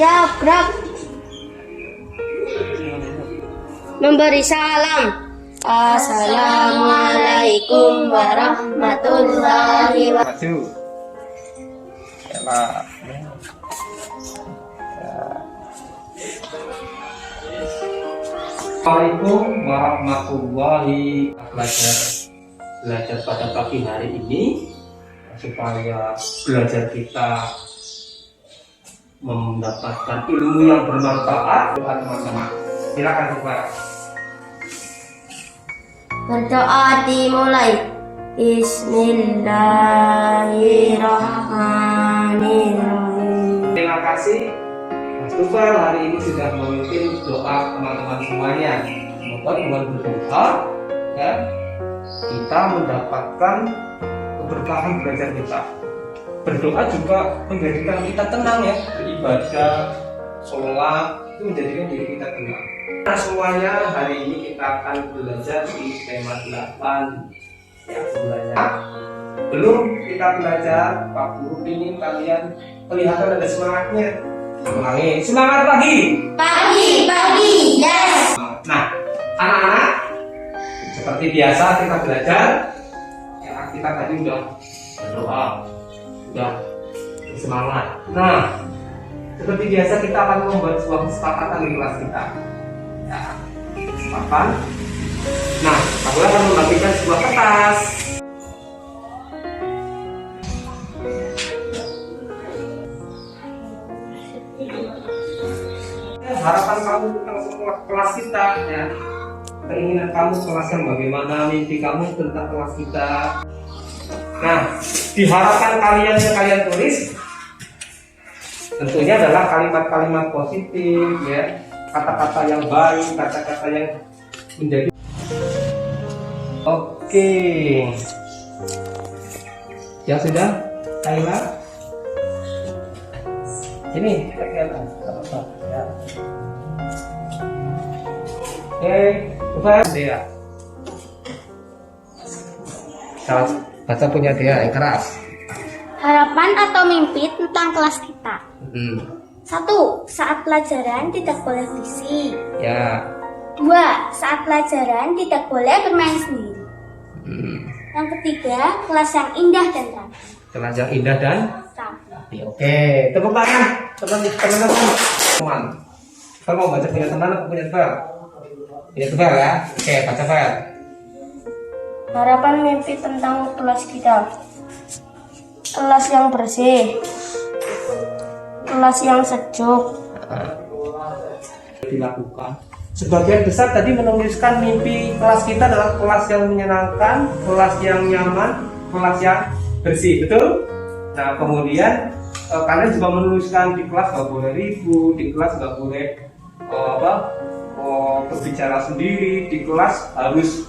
Siap, gerak. Memberi salam. Assalamualaikum warahmatullahi wabarakatuh. Assalamualaikum warahmatullahi wabarakatuh. Belajar pada pagi hari ini supaya belajar kita mendapatkan ilmu yang bermanfaat. Doa teman-teman, silakan coba. Berdoa dimulai. Bismillahirrahmanirrahim. Terima kasih Mas Tufel hari ini sudah memimpin doa teman-teman semuanya. Semoga dengan berdoa ya, kita mendapatkan keberkahan belajar kita. Berdoa juga menjadikan kita tenang ya, beribadah, sholat itu menjadikan diri kita tenang. Nah semuanya hari ini kita akan belajar di tema 8 ya, belajar. Belum kita belajar, Pak Guru ingin kalian kelihatan ada semangatnya. Ulangi, semangat pagi. Pagi, yes. Nah, anak-anak, seperti biasa kita belajar. Ya, kita tadi udah berdoa, udah semangat. Nah, seperti biasa kita akan membuat sebuah kesepakatan di kelas kita. Ya, kesepakatan. Nah, aku akan membagikan sebuah kertas. Harapan kamu tentang kelas kita ya, keinginan kamu kelas yang bagaimana, mimpi kamu tentang kelas kita. Nah, diharapkan kalian yang kalian tulis tentunya adalah kalimat-kalimat positif ya, kata-kata yang baik, kata-kata yang menjadi. Oke, ya sudah, Kayla. Ini Kayla, ya. Oke, coba dia. Salah baca punya dia yang keras. Harapan atau mimpi tentang kelas kita. 1. Saat pelajaran tidak boleh berisik. Ya. 2. Saat pelajaran tidak boleh bermain sendiri. Yang ketiga, kelas yang indah dan rapi. Kelas yang indah dan Rapi. oke, tepuk tangan teman-teman. Kalau mau baca punya teman, aku punya teman. Punya teman ya. Oke, baca file. Harapan mimpi tentang kelas kita. Kelas yang bersih. Kelas yang sejuk. Dilakukan. Sebagian besar tadi menuliskan mimpi kelas kita adalah kelas yang menyenangkan, kelas yang nyaman, kelas yang bersih, betul? Nah kemudian kalian juga menuliskan di kelas nggak boleh ribut, di kelas nggak boleh berbicara sendiri, di kelas harus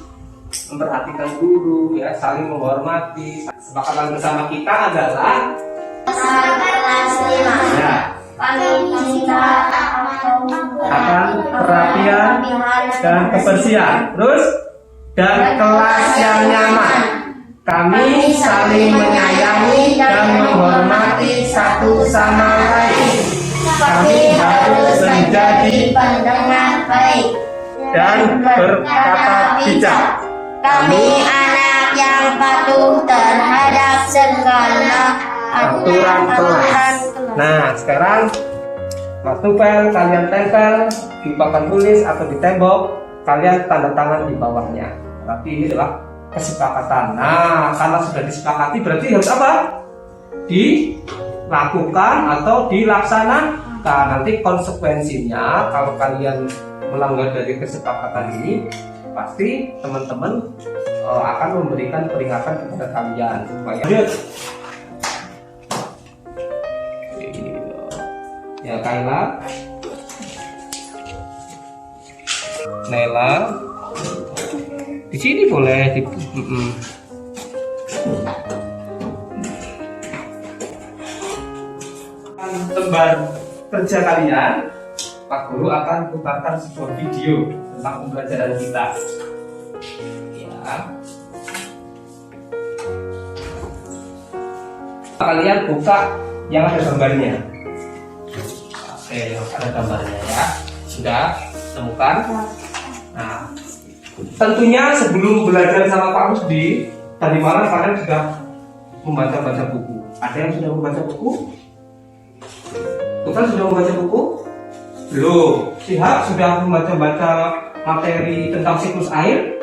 memperhatikan guru, ya, saling menghormati. Kesepakatan bersama kita adalah Kelas 5. ya, Paling cinta akan perhatian dan kebersihan. Terus dan kelas yang nyaman. Kami saling menyayangi dan menghormati satu sama lain. Kami harus menjadi pendengar baik dan berkata bijak. Kami anak yang patuh terhadap segala Aturan kelas. Nah, sekarang Mas Tufel kalian tempel di papan tulis atau di tembok, kalian tanda tangan di bawahnya. Berarti ini adalah kesepakatan. Nah, karena sudah disepakati berarti harus apa? Dilakukan atau dilaksanakan. Nanti konsekuensinya kalau kalian melanggar dari kesepakatan ini, pasti teman-teman akan memberikan peringatan kepada kalian supaya ya. Kayla, Nela, di sini boleh di lembar kerja kalian, Pak Guru akan putarkan sebuah video tentang pembelajaran kita. Ya. Kalian buka yang ada gambarnya. Oke, ada gambarnya ya. Sudah temukan? Nah, tentunya sebelum belajar sama Pak Rusdi, tadi malam kalian sudah membaca-baca buku. Ada yang sudah membaca buku? Bukan sudah membaca buku? Belum. Sihab sudah membaca-baca materi tentang siklus air?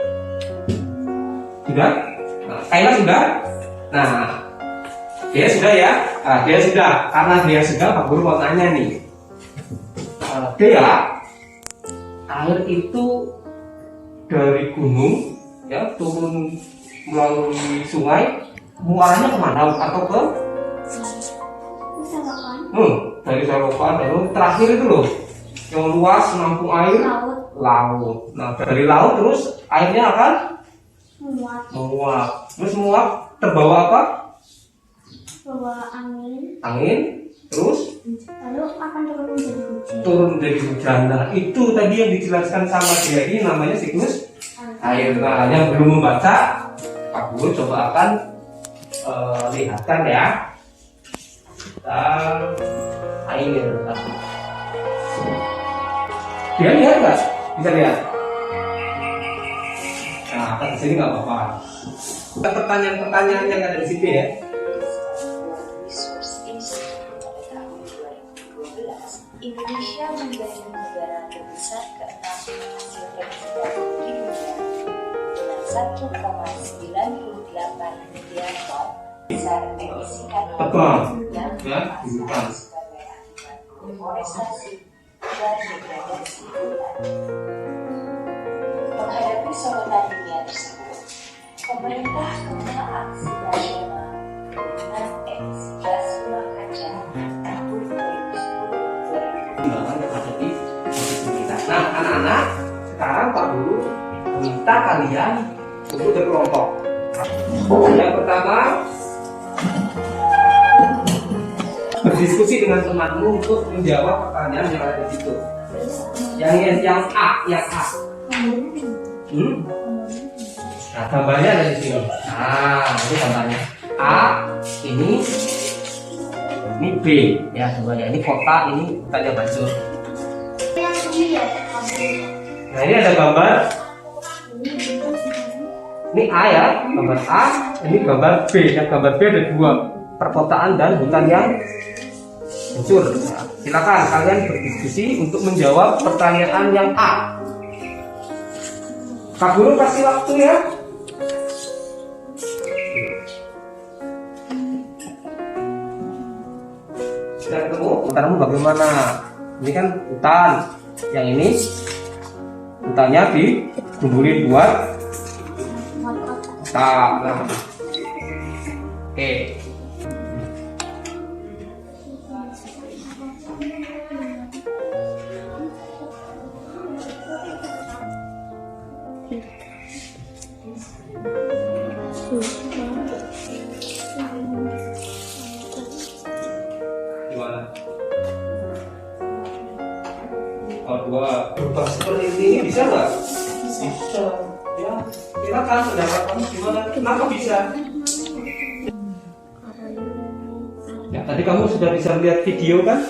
Sudah? Nah, Kayla sudah? Nah, dia sudah ya? Nah, dia sudah. Karena dia sudah, Pak Guru mau tanya nih. Dia, air itu dari gunung ya turun melalui sungai, muaranya kemana atau ke dari selokan, lalu terakhir itu loh yang luas menampung air laut. Nah, dari laut terus airnya akan menguap. Terus menguap terbawa apa? Bawa Angin. Terus lalu akan turun menjadi hujan. turun dari hujan. Nah, itu tadi yang dijelaskan sama dia, ini namanya siklus air. Nah, yang belum membaca, Pak Guru coba akan lihatkan ya. Tentang air. Dia lihat nggak? Bisa lihat? Nah, di sini nggak apa-apa. Pertanyaan-pertanyaan yang ada di situ ya. Indonesia menjadi negara terbesar ke-6 hasil ekspor di dunia dengan 1,98 miliar ton besar emisi karbon yang berasal sebagai akibat deforestasi dan degradasi hutan. Menghadapi sorotan dunia tersebut, pemerintah mengenal aksi nasional dengan emisi gas rumah kaca tahun 2010. Yang ada di posisi kita. Nah, anak-anak, sekarang Pak Guru minta kalian untuk berkelompok. Yang pertama, berdiskusi dengan temanmu untuk menjawab pertanyaan yang ada di situ. Yang A. Nah, gambarnya ada di sini. Nah, ini gambarnya. A, ini B ya, gambarnya ini kota, ini tanya baju. Nah, ini ada gambar. Ini A ya, gambar A. Ini gambar B. Yang gambar B ada dua, perkotaan dan hutan yang hancur. Ya, silakan kalian berdiskusi untuk menjawab pertanyaan yang A. Kak Guru kasih waktu ya. Sudah ketemu? Hutanmu bagaimana? Ini kan hutan. Yang ini hutannya digundulin buat kota. Nah. Oke. Gimana? Kalau dua berubah seperti ini bisa nggak? Bisa. Ya, silakan pendapat kamu gimana? Kenapa bisa? Ya, tadi kamu sudah bisa lihat video kan?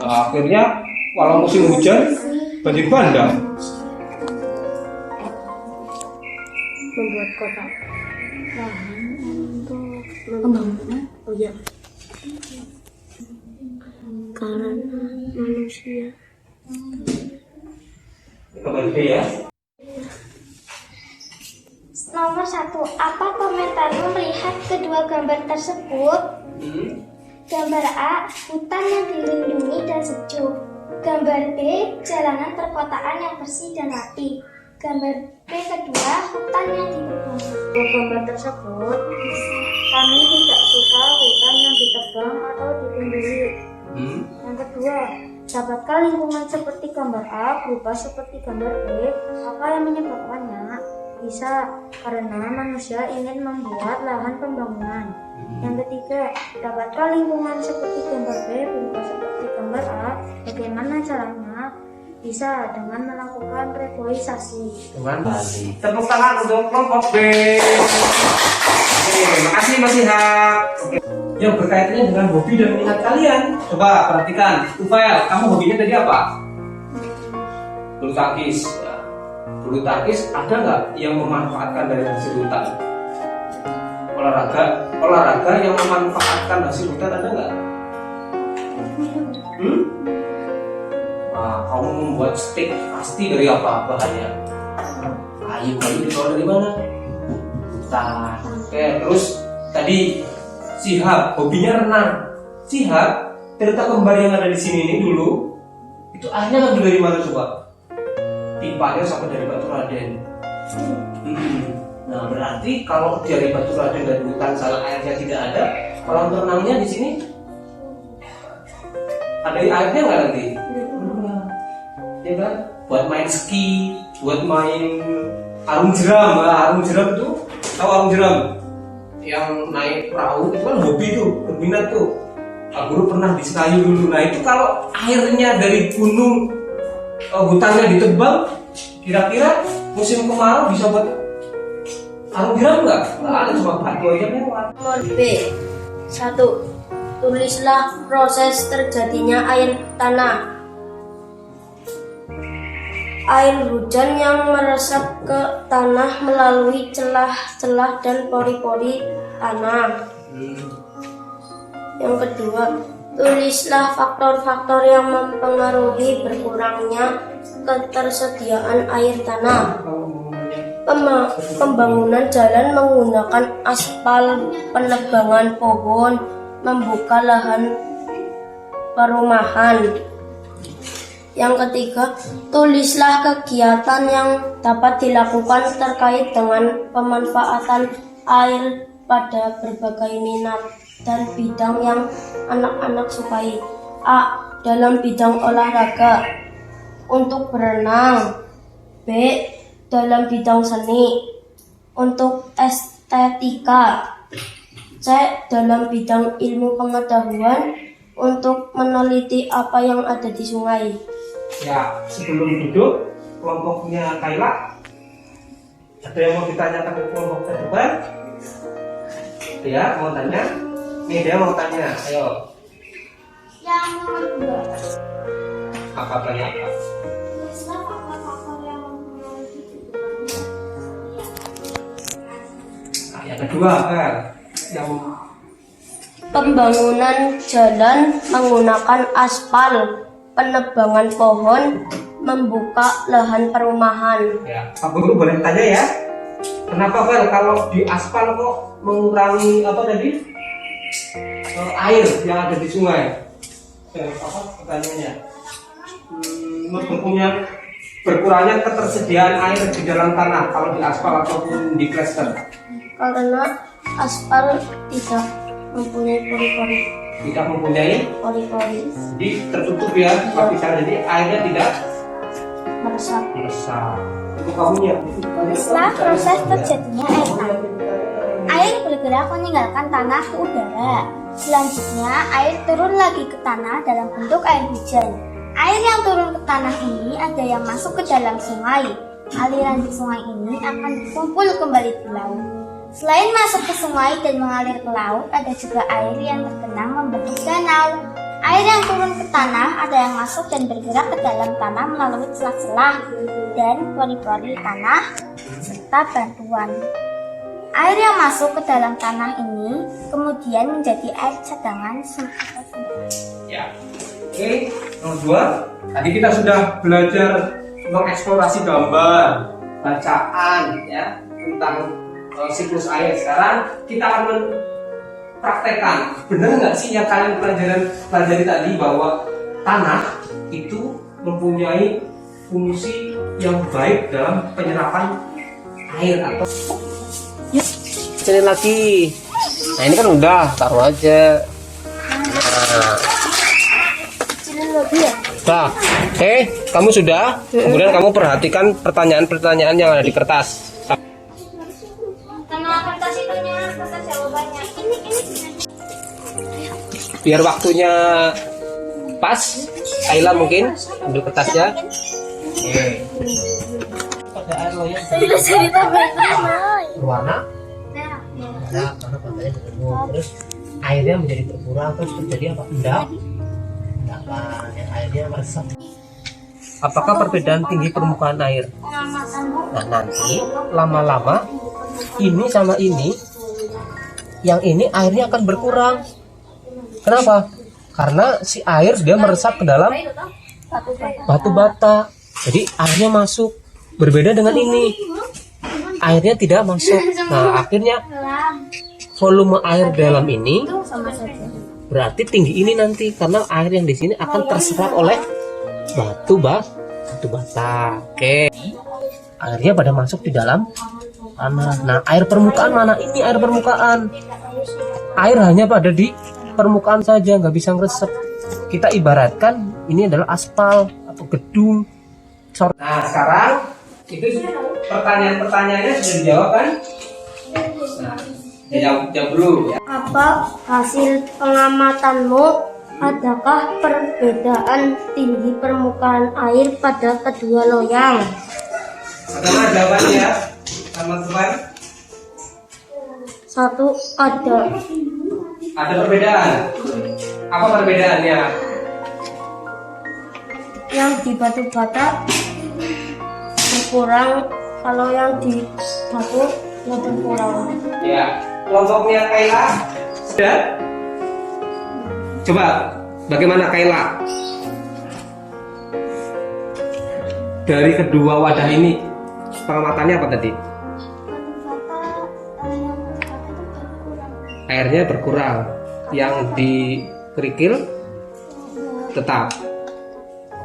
Nah, akhirnya walau musim hujan banjir bandang. Membuat kota lahan untuk pembangunan. Oh ya, karena manusia. Kembali ya. Nomor 1, apa komentarmu melihat kedua gambar tersebut? Gambar A, hutan yang dilindungi dan sejuk. Gambar B, jalanan perkotaan yang bersih dan rapi. Gambar B kedua, hutan yang ditebang. Gambar tersebut, kami tidak suka hutan yang ditebang atau dilindungi. Yang kedua, dapatkah lingkungan seperti gambar A berubah seperti gambar B? Apa yang menyebabkannya? Bisa karena manusia ingin membuat lahan pembangunan. Yang ketiga, dapatkah lingkungan seperti gambar B berubah seperti gambar A? Bagaimana caranya? Bisa dengan melakukan reboisasi. Dengan Bali. Tepuk tangan untuk kelompok B. makasih Mas Ihab. Oke. Yang berkaitannya dengan hobi dan minat kalian. Coba perhatikan. Tufail, kamu hobinya tadi apa? Bulu tangkis. Ya. Bulu tangkis ada nggak yang memanfaatkan dari hasil hutan? Olahraga yang memanfaatkan hasil hutan ada nggak? Nah, kamu membuat steak pasti dari apa bahannya? Kayu dibawa dari mana? Hutan. Oke, terus tadi Sihab hobinya renang. Sihab, cerita kembar yang ada di sini ini dulu itu airnya ngambil dari mana coba? Pipanya sampai dari Batu Raden. Nah, berarti kalau dari Batu Raden dan hutan sana airnya tidak ada, kolam renangnya di sini ada airnya nggak nanti? Ya kan? Buat main ski, buat main arung jeram. Arung jeram itu, tahu arung jeram? Yang naik perahu itu kan hobi tuh, berminat tuh. Guru pernah di Senayu dulu. Nah itu kalau airnya dari gunung, hutannya ditebang, kira-kira musim kemarau bisa buat arung jeram nggak? Nggak ada, cuma batu aja lewat. Nomor B. 1. Tulislah proses terjadinya air tanah. Air hujan yang meresap ke tanah melalui celah-celah dan pori-pori tanah. Yang kedua, tulislah faktor-faktor yang mempengaruhi berkurangnya ketersediaan air tanah. Pembangunan jalan menggunakan aspal, penebangan pohon, membuka lahan perumahan. Yang ketiga, tulislah kegiatan yang dapat dilakukan terkait dengan pemanfaatan air pada berbagai minat dan bidang yang anak-anak sukai. A. Dalam bidang olahraga untuk berenang. B. Dalam bidang seni untuk estetika. C. Dalam bidang ilmu pengetahuan untuk meneliti apa yang ada di sungai. Ya, sebelum duduk kelompoknya Kaila, ada yang mau ditanyakan ke kelompok terdepan? Ya, mau tanya? Nih dia mau tanya, ayo. Yang nomor 2. Apa tanya apa? Tulislah faktor-faktor yang mempengaruhi berkurangnya. Nah, yang kedua kan, yang Pembangunan jalan menggunakan aspal, penebangan pohon, membuka lahan perumahan. ya, Pak Guru boleh tanya ya? Kenapa Vel kalau di aspal kok mengurangi apa tadi? Air yang ada di sungai? Apa pertanyaannya? Berkurangnya ketersediaan air di dalam tanah kalau di aspal ataupun di klaster? Karena aspal tidak mempunyai pori-pori. Tidak mempunyai, Pori-pori jadi tertutup ya lapisan, jadi airnya tidak meresap. Untuk kamunya. Tulislah proses terjadinya air tanah. Air bergerak meninggalkan tanah ke udara. Selanjutnya, air turun lagi ke tanah dalam bentuk air hujan. Air yang turun ke tanah ini ada yang masuk ke dalam sungai. Aliran di sungai ini akan dikumpul kembali di laut. Selain masuk ke sungai dan mengalir ke laut, ada juga air yang tergenang membentuk danau. Air yang turun ke tanah ada yang masuk dan bergerak ke dalam tanah melalui celah-celah dan pori-pori tanah serta batuan. Air yang masuk ke dalam tanah ini kemudian menjadi air cadangan atau sumber. Ya. Oke, nomor 2. Tadi kita sudah belajar mengeksplorasi gambar, bacaan ya tentang siklus air. Sekarang kita akan mempraktekkan, benar nggak sih yang kalian pelajari tadi bahwa tanah itu mempunyai fungsi yang baik dalam penyerapan air atau kecilin lagi. Nah ini kan udah, taruh aja. Nah. Nah, oke, kamu sudah. Kemudian kamu perhatikan pertanyaan-pertanyaan yang ada di kertas. Karena kertas itu kertas jawabannya. Biar waktunya pas, Kaila mungkin ambil kertasnya. Oke. Ada air loyang. Sudah jadi tambahan. Berwarna? ada karena batanya dipenuh, terus airnya menjadi berkurang, terus terjadi apa? Endapan yang airnya meresap. Apakah perbedaan tinggi permukaan air? Nah, nanti lama-lama ini sama ini, yang ini airnya akan berkurang. Kenapa? Karena si air dia meresap ke dalam batu bata. Jadi airnya masuk. Berbeda dengan ini, airnya tidak masuk. Nah, akhirnya volume air dalam ini berarti tinggi ini nanti, karena air yang di sini akan terserap oleh batu bata. Oke, airnya pada masuk di dalam tanah. Nah, air permukaan mana? Ini air permukaan. Air hanya pada di permukaan saja, nggak bisa ngeresep. Kita ibaratkan ini adalah aspal atau gedung. Nah, sekarang itu pertanyaan-pertanyaannya sudah dijawab kan? Nah, jawab dulu ya. Apa hasil pengamatanmu? Adakah perbedaan tinggi permukaan air pada kedua loyang? Pertama jawabannya teman-teman. 1. Ada. Ada perbedaan. Apa perbedaannya? Yang di batu bata berkurang, kalau yang di batu ya berkurang. Ya, kelompoknya Kayla sudah. Coba, bagaimana Kayla? Dari kedua wadah ini, pengamatannya apa tadi? Airnya berkurang, yang di kerikil tetap.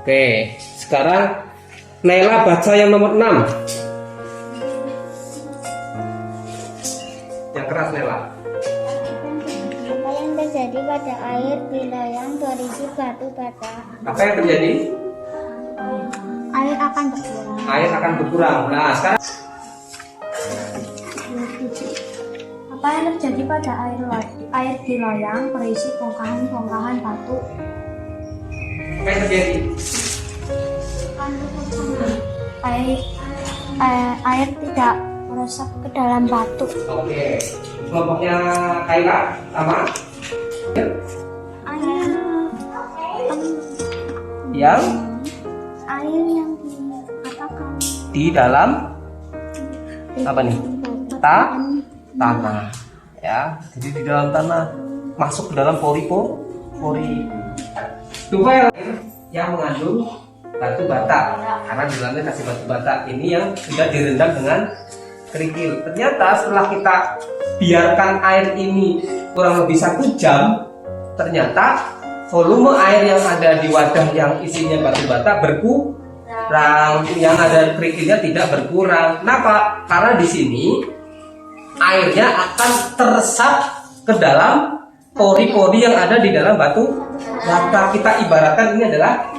Oke, sekarang Naila baca yang nomor 6. Yang keras Naila. Apa yang terjadi pada air di loyang berisi batu bata? Apa yang terjadi? Air akan berkurang. Air akan berkurang. Nah, sekarang Apa yang terjadi pada air di loyang berisi bongkahan-bongkahan batu? apa yang terjadi? Air tidak meresap ke dalam batu. Oke, kelompoknya Kayla sama yang Air yang dikatakan di dalam apa nih? Tanah ya. Jadi di dalam tanah masuk ke dalam pori tufel yang mengandung batu bata, karena di dalamnya kasih batu bata ini yang sudah direndam dengan kerikil. Ternyata setelah kita biarkan air ini kurang lebih 1 jam, ternyata volume air yang ada di wadah yang isinya batu bata berkurang, yang ada kerikilnya tidak berkurang. Kenapa? Karena di sini airnya akan teresap ke dalam pori-pori yang ada di dalam batu bata. Kita ibaratkan ini adalah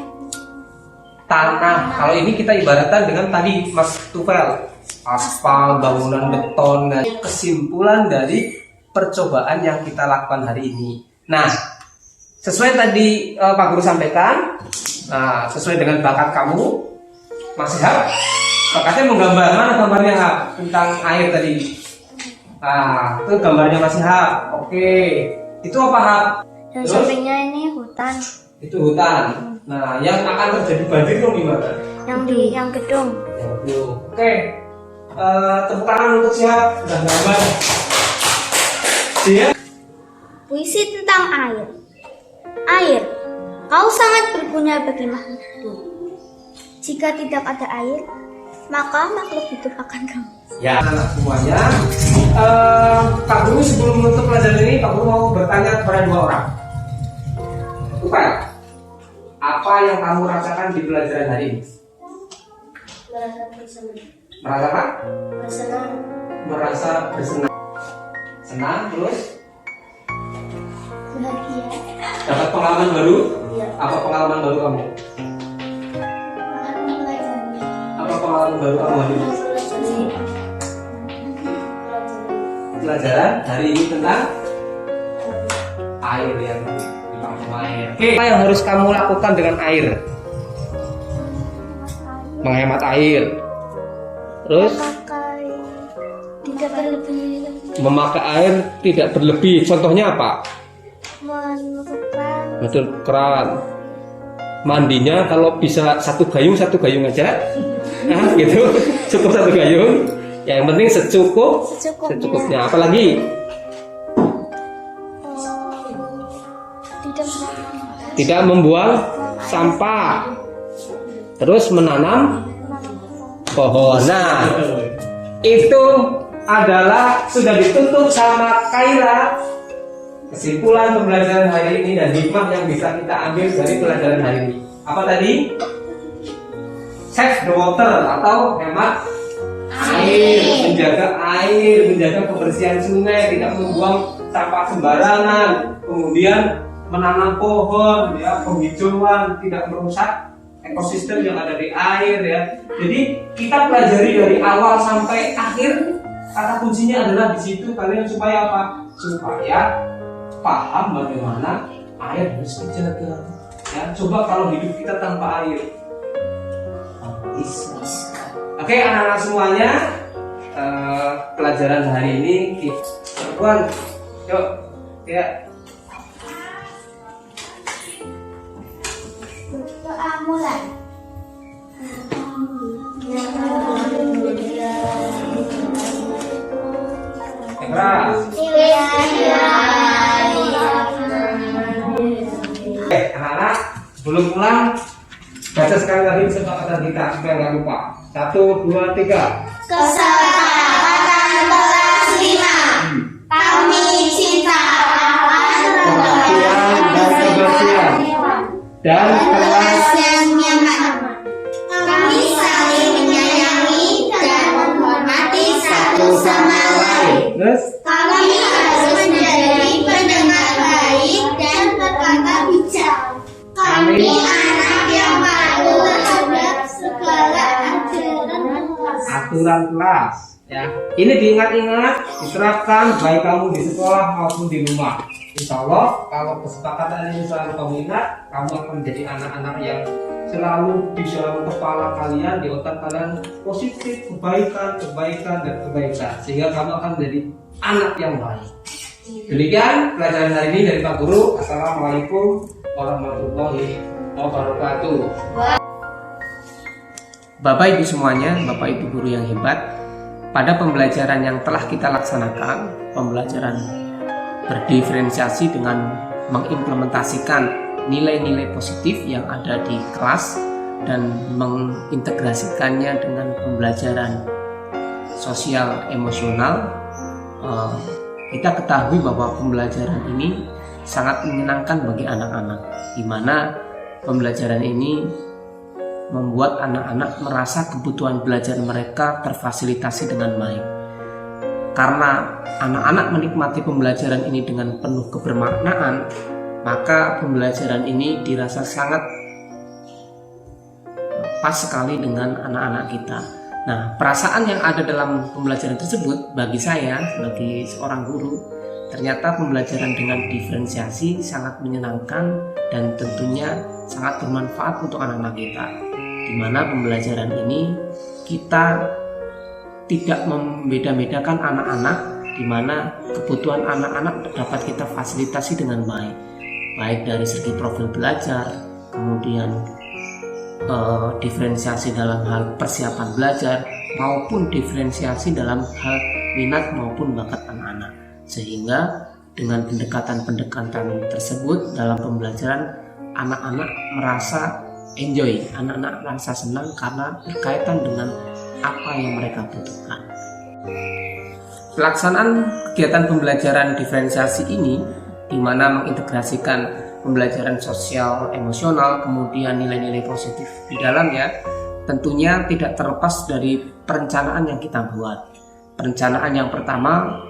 tanah. Kalau ini kita ibaratkan dengan tadi Mas Tufel, aspal, bangunan beton. Nah, kesimpulan dari percobaan yang kita lakukan hari ini. Nah, sesuai tadi Pak Guru sampaikan, nah, sesuai dengan bakat kamu, Mas Hap, bakatnya menggambar. Mana gambarnya Hap tentang air tadi? Nah, itu gambarnya Mas Hap. Oke, itu apa Hap? Dan Terus? sampingnya ini hutan. Itu hutan. Nah, yang akan terjadi banjir dong gimana? Yang gedung. Oke, tepuk tangan untuk siap sudah gambar. Siap. puisi tentang air. Air, kau sangat berguna bagi makhluk hidup. Jika tidak ada air, maka makhluk hidup akan ganggu. Ya, anak semuanya. Pak Guru sebelum menutup pelajaran ini, Pak Guru mau bertanya kepada 2 orang. Tufel, apa yang kamu rasakan di pelajaran hari ini? Merasa apa? Merasa bersenang. Senang, terus Bahagia. dapat pengalaman baru? Apa pengalaman baru kamu? Apa pengalaman baru kamu hari ini? Pelajaran hari ini tentang air yang di air. Oke, apa yang harus kamu lakukan dengan air? Menghemat air. Terus Pakai tidak berlebih. memakai air tidak berlebih. Contohnya apa? Menentukan Betul, keran. Mandinya kalau bisa satu gayung aja, nah, gitu, cukup satu gayung. Yang penting secukupnya. Apalagi tidak membuang sampah, terus menanam pohon. Nah, itu adalah sudah ditutup sama Kaila kesimpulan pembelajaran hari ini dan hikmah yang bisa kita ambil dari pelajaran hari ini. Apa tadi? Save the water atau hemat air, menjaga kebersihan sungai, tidak membuang sampah sembarangan, kemudian menanam pohon, ya, penghijauan, tidak merusak ekosistem yang ada di air, ya. Jadi kita pelajari dari awal sampai akhir. Kata kuncinya adalah di situ kalian supaya apa? Supaya paham bagaimana air harus dijaga. Ya, coba kalau hidup kita tanpa air, bisa. Oke, anak-anak semuanya, pelajaran hari ini kita, yuk, ya. doa mulai. Keras. Oke, anak-anak, sebelum pulang baca sekali lagi kesepakatan kita supaya nggak lupa. 1, 2, 3. Kesepakatan kelas 5. Kami cinta Perhatian dan kebersihan dan kelas yang nyaman. Kami saling menyayangi dan menghormati satu sama lain. terus Kami harus menjadi pendengar baik dan berkata bijak. Kami anak yang patuh terhadap segala aturan kelas. Ya, ini diingat-ingat, diterapkan baik kamu di sekolah maupun di rumah. Insya Allah kalau kesepakatan ini selalu kamu ingat, kamu akan menjadi anak-anak yang selalu di dalam kepala kalian, di otak kalian positif, kebaikan, sehingga kamu akan menjadi anak yang baik. Demikian pelajaran hari ini dari Pak Guru. Assalamualaikum warahmatullahi wabarakatuh. Bapak Ibu semuanya, Bapak Ibu guru yang hebat, pada pembelajaran yang telah kita laksanakan, pembelajaran berdiferensiasi dengan mengimplementasikan nilai-nilai positif yang ada di kelas dan mengintegrasikannya dengan pembelajaran sosial emosional, kita ketahui bahwa pembelajaran ini sangat menyenangkan bagi anak-anak, di mana pembelajaran ini membuat anak-anak merasa kebutuhan belajar mereka terfasilitasi dengan baik. Karena anak-anak menikmati pembelajaran ini dengan penuh kebermaknaan, maka pembelajaran ini dirasa sangat pas sekali dengan anak-anak kita. Nah, perasaan yang ada dalam pembelajaran tersebut bagi saya sebagai seorang guru, ternyata pembelajaran dengan diferensiasi sangat menyenangkan dan tentunya sangat bermanfaat untuk anak-anak kita. Di mana pembelajaran ini kita tidak membeda-bedakan anak-anak, di mana kebutuhan anak-anak dapat kita fasilitasi dengan baik, baik dari segi profil belajar, kemudian diferensiasi dalam hal persiapan belajar, maupun diferensiasi dalam hal minat maupun bakat anak-anak. Sehingga dengan pendekatan-pendekatan tersebut dalam pembelajaran, anak-anak merasa enjoy, anak-anak merasa senang karena berkaitan dengan apa yang mereka butuhkan. Pelaksanaan kegiatan pembelajaran diferensiasi ini, di mana mengintegrasikan pembelajaran sosial emosional, kemudian nilai-nilai positif di dalamnya, tentunya tidak terlepas dari perencanaan yang kita buat. Perencanaan yang pertama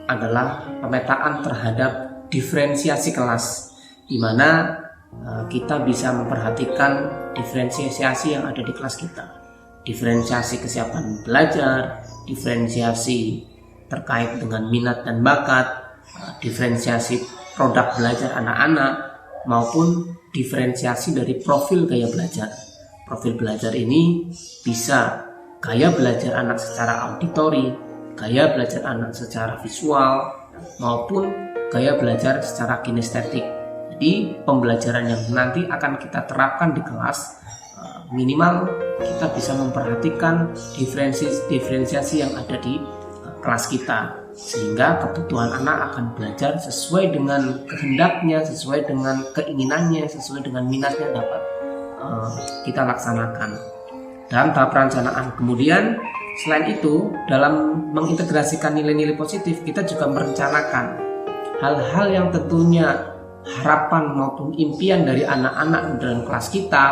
adalah pemetaan terhadap diferensiasi kelas, di mana kita bisa memperhatikan diferensiasi yang ada di kelas kita. Diferensiasi kesiapan belajar, diferensiasi terkait dengan minat dan bakat, diferensiasi produk belajar anak-anak, maupun diferensiasi dari profil gaya belajar. Profil belajar ini bisa gaya belajar anak secara auditori, gaya belajar anak secara visual maupun gaya belajar secara kinestetik. Jadi pembelajaran yang nanti akan kita terapkan di kelas, minimal kita bisa memperhatikan diferensiasi yang ada di kelas kita, sehingga kebutuhan anak akan belajar sesuai dengan kehendaknya, sesuai dengan keinginannya, sesuai dengan minatnya dapat kita laksanakan dalam tahap perencanaan. Kemudian selain itu, dalam mengintegrasikan nilai-nilai positif, kita juga merencanakan hal-hal yang tentunya harapan maupun impian dari anak-anak dalam kelas kita,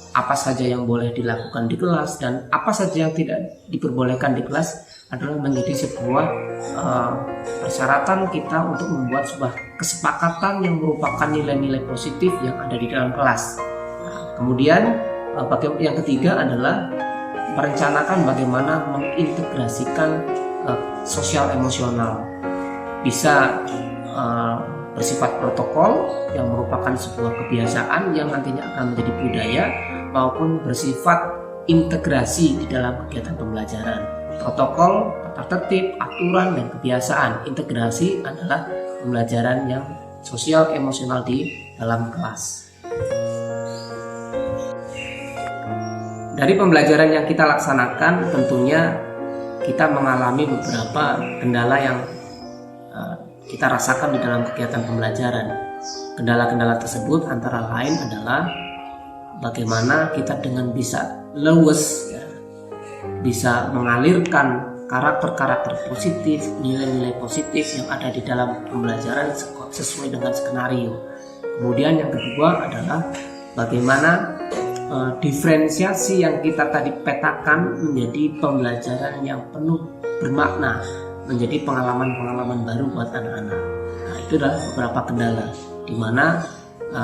apa saja yang boleh dilakukan di kelas dan apa saja yang tidak diperbolehkan di kelas, adalah menjadi sebuah persyaratan kita untuk membuat sebuah kesepakatan yang merupakan nilai-nilai positif yang ada di dalam kelas. Kemudian yang ketiga adalah merencanakan bagaimana mengintegrasikan sosial emosional, bisa bersifat protokol yang merupakan sebuah kebiasaan yang nantinya akan menjadi budaya, maupun bersifat integrasi di dalam kegiatan pembelajaran. Protokol, tata tertib, aturan, dan kebiasaan. Integrasi adalah pembelajaran yang sosial emosional di dalam kelas. Dari pembelajaran yang kita laksanakan, tentunya kita mengalami beberapa kendala yang kita rasakan di dalam kegiatan pembelajaran. Kendala-kendala tersebut antara lain adalah bagaimana kita dengan bisa luwes, bisa mengalirkan karakter-karakter positif, nilai-nilai positif yang ada di dalam pembelajaran sesuai dengan skenario. Kemudian yang kedua adalah bagaimana diferensiasi yang kita tadi petakan menjadi pembelajaran yang penuh bermakna, menjadi pengalaman-pengalaman baru buat anak-anak. Nah, itu adalah beberapa kendala di mana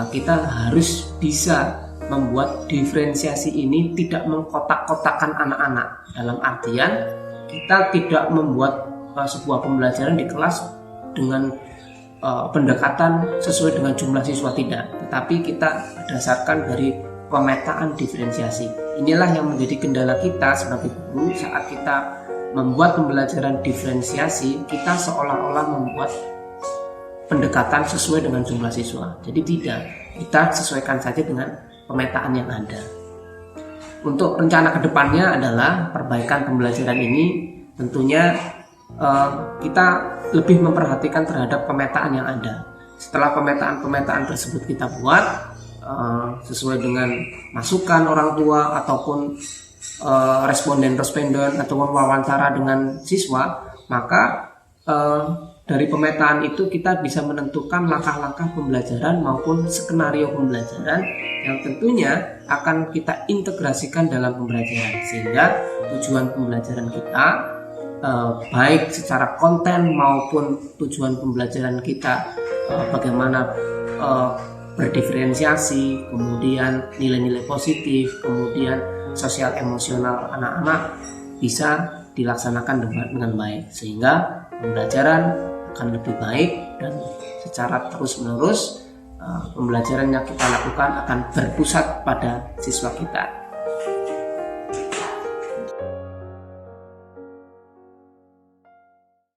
kita harus bisa membuat diferensiasi ini tidak mengkotak-kotakan anak-anak, dalam artian kita tidak membuat sebuah pembelajaran di kelas dengan pendekatan sesuai dengan jumlah siswa, tidak, tetapi kita berdasarkan dari pemetaan diferensiasi. Inilah yang menjadi kendala kita sebagai guru saat kita membuat pembelajaran diferensiasi. Kita seolah-olah membuat pendekatan sesuai dengan jumlah siswa, jadi tidak, kita sesuaikan saja dengan pemetaan yang ada. Untuk rencana kedepannya adalah perbaikan pembelajaran ini, tentunya kita lebih memperhatikan terhadap pemetaan yang ada. Setelah pemetaan tersebut kita buat sesuai dengan masukan orang tua ataupun responden atau wawancara dengan siswa, maka dari pemetaan itu kita bisa menentukan langkah-langkah pembelajaran maupun skenario pembelajaran yang tentunya akan kita integrasikan dalam pembelajaran, sehingga tujuan pembelajaran kita baik secara konten maupun tujuan pembelajaran kita bagaimana berdiferensiasi, kemudian nilai-nilai positif, kemudian sosial emosional anak-anak bisa dilaksanakan dengan baik, sehingga pembelajaran akan lebih baik dan secara terus-menerus pembelajaran yang kita lakukan akan berpusat pada siswa kita.